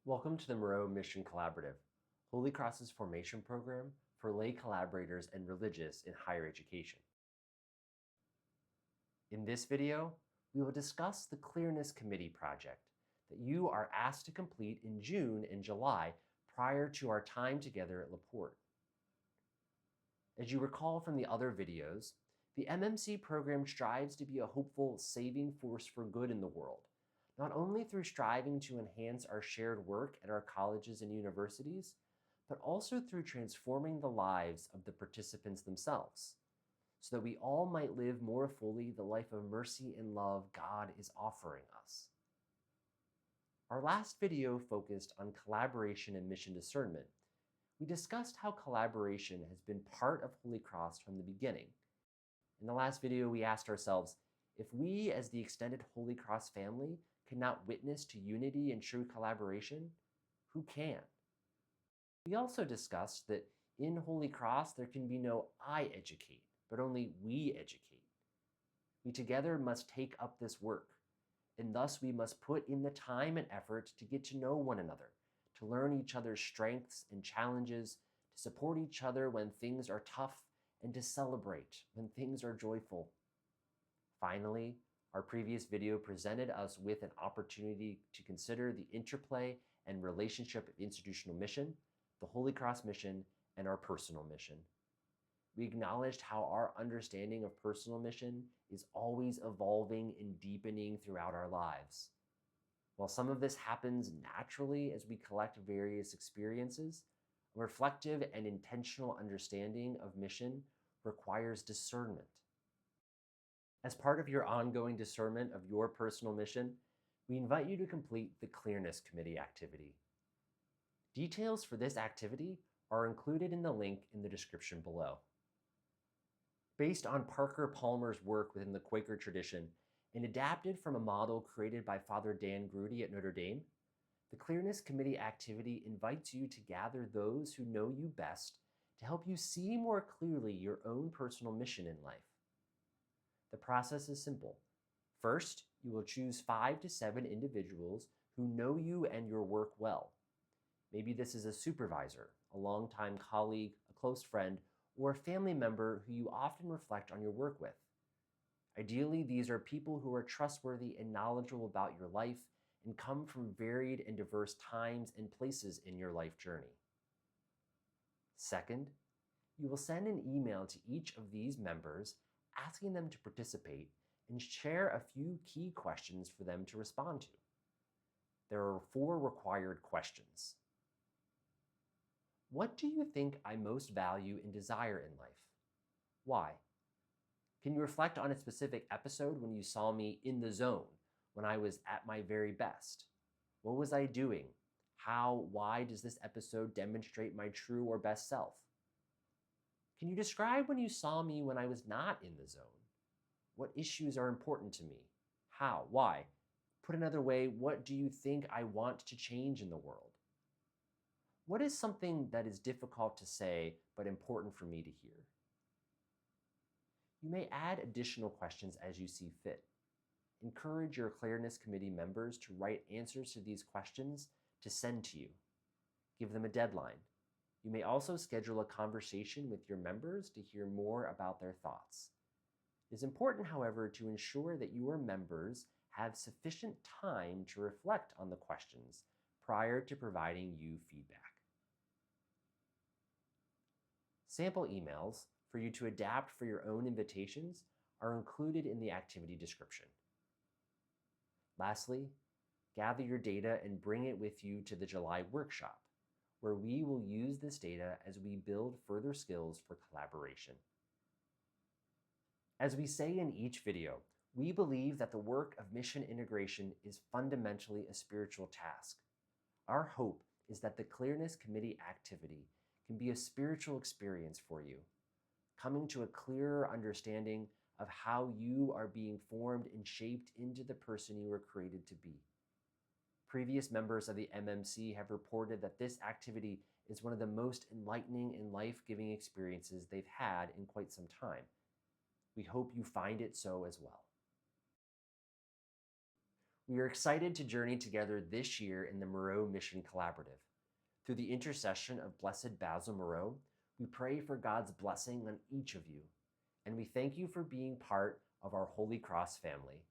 Welcome to the Moreau Mission Collaborative, Holy Cross's formation program for lay collaborators and religious in higher education. In this video, we will discuss the Clearness Committee project that you are asked to complete in June and July prior to our time together at LaPorte. As you recall from the other videos, the MMC program strives to be a hopeful, saving force for good in the world, not only through striving to enhance our shared work at our colleges and universities, but also through transforming the lives of the participants themselves, so that we all might live more fully the life of mercy and love God is offering us. Our last video focused on collaboration and mission discernment. We discussed how collaboration has been part of Holy Cross from the beginning. In the last video, we asked ourselves, if we as the extended Holy Cross family cannot witness to unity and true collaboration, who can? We also discussed that in Holy Cross, there can be no I educate, but only we educate. We together must take up this work, and thus we must put in the time and effort to get to know one another, to learn each other's strengths and challenges, to support each other when things are tough, and to celebrate when things are joyful. Finally, our previous video presented us with an opportunity to consider the interplay and relationship of institutional mission, the Holy Cross mission, and our personal mission. We acknowledged how our understanding of personal mission is always evolving and deepening throughout our lives. While some of this happens naturally as we collect various experiences, a reflective and intentional understanding of mission requires discernment. As part of your ongoing discernment of your personal mission, we invite you to complete the Clearness Committee activity. Details for this activity are included in the link in the description below. Based on Parker Palmer's work within the Quaker tradition and adapted from a model created by Father Dan Grudy at Notre Dame, the Clearness Committee activity invites you to gather those who know you best to help you see more clearly your own personal mission in life. The process is simple. First, you will choose 5 to 7 individuals who know you and your work well. Maybe this is a supervisor, a longtime colleague, a close friend, or a family member who you often reflect on your work with. Ideally, these are people who are trustworthy and knowledgeable about your life and come from varied and diverse times and places in your life journey. Second, you will send an email to each of these members asking them to participate and share a few key questions for them to respond to. There are 4 required questions. What do you think I most value and desire in life? Why? Can you reflect on a specific episode when you saw me in the zone, when I was at my very best? What was I doing? Why does this episode demonstrate my true or best self? Can you describe when you saw me when I was not in the zone? What issues are important to me? How? Why? Put another way, what do you think I want to change in the world? What is something that is difficult to say but important for me to hear? You may add additional questions as you see fit. Encourage your Clearness Committee members to write answers to these questions to send to you. Give them a deadline. You may also schedule a conversation with your members to hear more about their thoughts. It is important, however, to ensure that your members have sufficient time to reflect on the questions prior to providing you feedback. Sample emails for you to adapt for your own invitations are included in the activity description. Lastly, gather your data and bring it with you to the July workshop, where we will use this data as we build further skills for collaboration. As we say in each video, we believe that the work of mission integration is fundamentally a spiritual task. Our hope is that the Clearness Committee activity can be a spiritual experience for you, coming to a clearer understanding of how you are being formed and shaped into the person you were created to be. Previous members of the MMC have reported that this activity is one of the most enlightening and life-giving experiences they've had in quite some time. We hope you find it so as well. We are excited to journey together this year in the Moreau Mission Collaborative. Through the intercession of Blessed Basil Moreau, we pray for God's blessing on each of you, and we thank you for being part of our Holy Cross family.